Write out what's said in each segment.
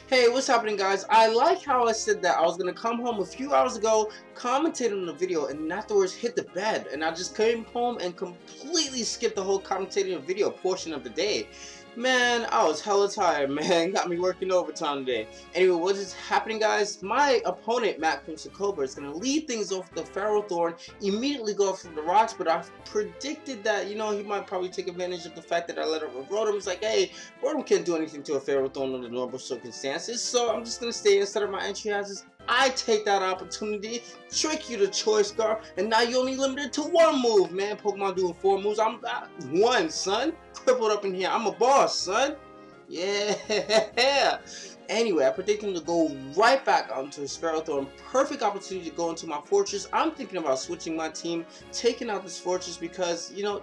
Hey, what's happening, guys? I like how I said that I was gonna come home a few hours ago, commentate on the video, and afterwards hit the bed. And I just came home and completely skipped the whole commentating video portion of the day. Man, I was hella tired, man. Got me working overtime today. Anyway, what is happening, guys? My opponent, Matt from Cobra, is gonna lead things off the Ferrothorn, immediately go off for the rocks, but I predicted that, you know, he might probably take advantage of the fact that I let him with Rotom. He's like, hey, Rotom can't do anything to a Ferrothorn under normal circumstances, so I'm just gonna stay instead of my entry hazards. I take that opportunity, trick you to Choice Scarf, and now you only limited to one move, man. Pokemon doing 4 moves. I'm one, son. Crippled up in here. I'm a boss, son. Yeah. Anyway, I predict him to go right back onto his Ferrothorn. Perfect opportunity to go into my fortress. I'm thinking about switching my team, taking out this fortress because, you know,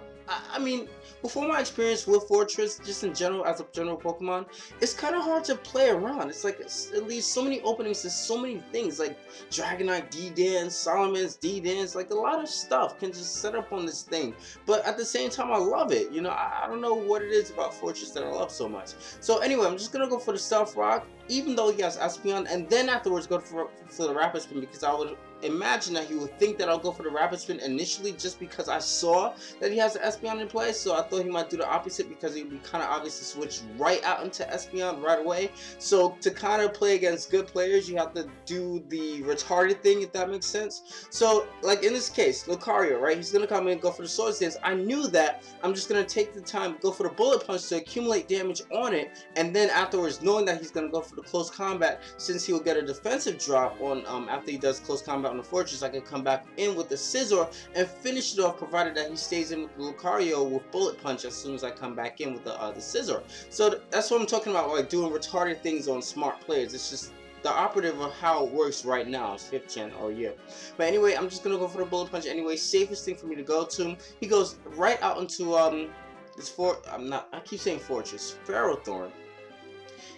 I mean, before my experience with Fortress, just in general, as a general Pokemon, it's kind of hard to play around. It's like, it leaves so many openings to so many things, like Dragonite D-Dance, Solomon's D-Dance, like a lot of stuff can just set up on this thing. But at the same time, I love it. You know, I don't know what it is about Fortress that I love so much. So anyway, I'm just going to go for the Stealth Rock, even though he has Espeon, and then afterwards go for the Rapid Spin, because I would imagine that he would think that I'll go for the Rapid Spin initially just because I saw that he has the Espeon in play, so I thought he might do the opposite because it would be kind of obvious to switch right out into Espeon right away. So to kind of play against good players, you have to do the retarded thing, if that makes sense. So like in this case, Lucario, right, he's going to come in and go for the Swords Dance. I knew that. I'm just going to take the time, go for the Bullet Punch to accumulate damage on it, and then afterwards, knowing that he's going to go for the Close Combat, since he'll get a defensive drop on after he does Close Combat on the Fortress, I can come back in with the Scizor and finish it off, provided that he stays in with the Lucario with Bullet Punch as soon as I come back in with the Scizor. So that's what I'm talking about, like doing retarded things on smart players. It's just the operative of how it works right now. It's 5th gen or year. But anyway, I'm just gonna go for the Bullet Punch anyway. Safest thing for me to go to. He goes right out into this I keep saying Fortress, Ferrothorn.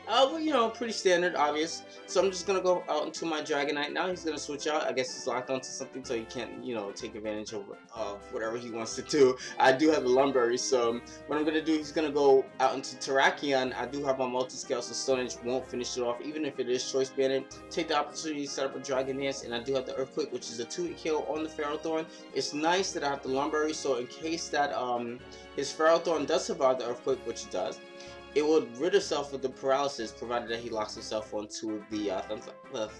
Well, you know, pretty standard, obvious. So I'm just gonna go out into my Dragonite. Now he's gonna switch out. I guess he's locked onto something, so he can't, you know, take advantage of whatever he wants to do. I do have the Lumberry, so what I'm gonna do, he's gonna go out into Terrakion. I do have my multi-scale, so Stone Edge won't finish it off, even if it is choice banded. Take the opportunity to set up a Dragon Dance, and I do have the Earthquake, which is a 2-hit kill on the Ferrothorn. It's nice that I have the Lumberry, so in case that his Ferrothorn does survive the Earthquake, which it does, it will rid itself of the paralysis, provided that he locks himself onto the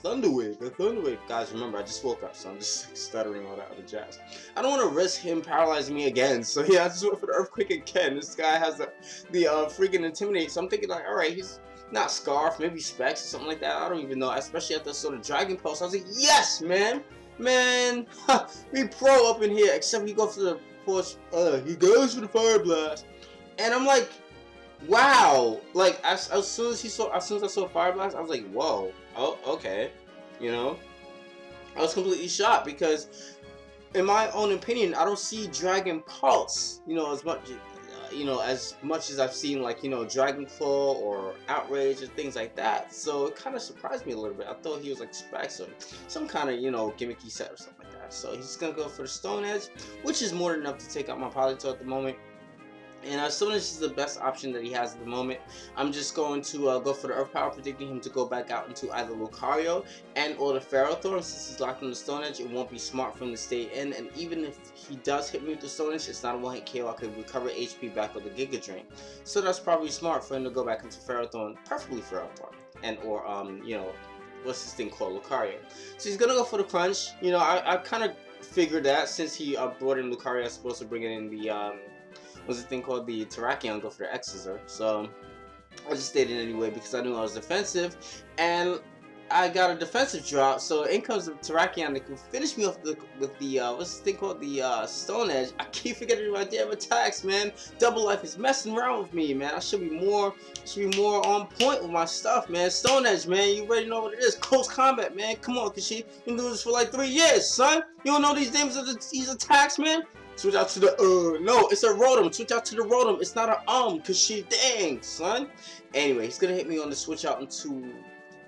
Thunder Wave. The Thunder Wave. Guys, remember, I just woke up, so I'm just stuttering all that other jazz. I don't want to risk him paralyzing me again, so yeah, I just went for the Earthquake again. This guy has the freaking Intimidate, so I'm thinking like, alright, he's not Scarf, maybe Specs or something like that. I don't even know, especially after sort of Dragon Pulse. I was like, yes, man! Man! We pro up in here, except he goes for the force, he goes for the Fire Blast. And I'm like, wow, like as soon as I saw Fire Blast, I was like, whoa, oh, okay, you know, I was completely shocked because, in my own opinion, I don't see Dragon Pulse, you know, as much as I've seen, like, you know, Dragon Claw or Outrage and things like that. So it kind of surprised me a little bit. I thought he was like Specs or some kind of, you know, gimmicky set or something like that. So he's gonna go for the Stone Edge, which is more than enough to take out my Politoed at the moment. And Stone Edge is the best option that he has at the moment. I'm just going to go for the Earth Power, predicting him to go back out into either Lucario and or the Ferrothorn. Since he's locked on the Stone Edge, it won't be smart for him to stay in. And even if he does hit me with the Stone Edge, it's not a one-hit KO. I could recover HP back with the Giga Drain. So that's probably smart for him to go back into Ferrothorn, preferably Ferrothorn, and or you know, what's this thing called, Lucario. So he's gonna go for the Crunch. You know, I kind of figured that since he brought in Lucario, I was supposed to bring in the what's the thing called, the Terrakion, go for the Exeter. So I just stayed in anyway because I knew I was defensive, and I got a defensive drop. So in comes the Terrakion that can finish me off with the what's the thing called, the Stone Edge. I keep forgetting my damn attacks, man. Double Life is messing around with me, man. I should be more on point with my stuff, man. Stone Edge, man, you already know what it is. Close Combat, man. Come on, Kashi. You've been doing this for like 3 years, son. You don't know these names of these attacks, man. Switch out to the, no, it's a Rotom. Switch out to the Rotom. It's not a cause she, dang, son. Anyway, he's gonna hit me on the switch out into,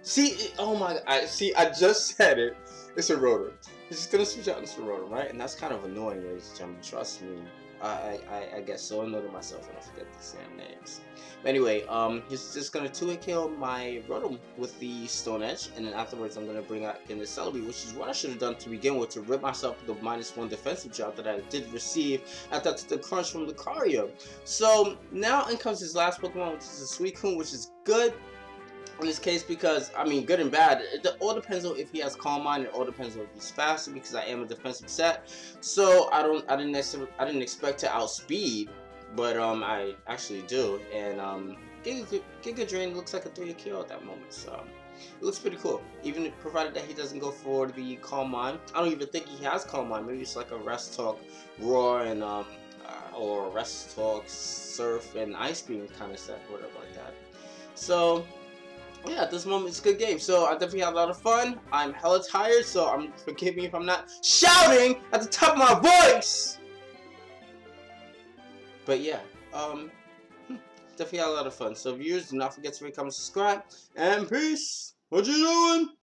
see, oh my, I just said it. It's a Rotom. He's just gonna switch out into the Rotom, right? And that's kind of annoying, ladies and gentlemen. Trust me. I get so annoyed at myself when I forget these damn names. But anyway, he's just gonna 2-hit KO my Rotom with the Stone Edge, and then afterwards I'm gonna bring out in the Celebi, which is what I should have done to begin with, to rip myself the -1 defensive job that I did receive after the crunch from Lucario. So now in comes his last Pokemon, which is a Suicune, which is good in this case, because I mean, good and bad. It all depends on if he has Calm Mind. It all depends on if he's faster, because I am a defensive set. So I didn't expect to outspeed, but I actually do. And Giga Drain looks like a 3-hit KO at that moment. So it looks pretty cool, even provided that he doesn't go for the Calm Mind. I don't even think he has Calm Mind. Maybe it's like a Rest Talk, Roar, and or Rest Talk, Surf, and Ice Beam kind of set, whatever like that. So yeah, at this moment it's a good game. So I definitely had a lot of fun. I'm hella tired, so forgive me if I'm not shouting at the top of my voice. But yeah, definitely had a lot of fun. So viewers, do not forget to rate, comment, subscribe, and peace. What you doing?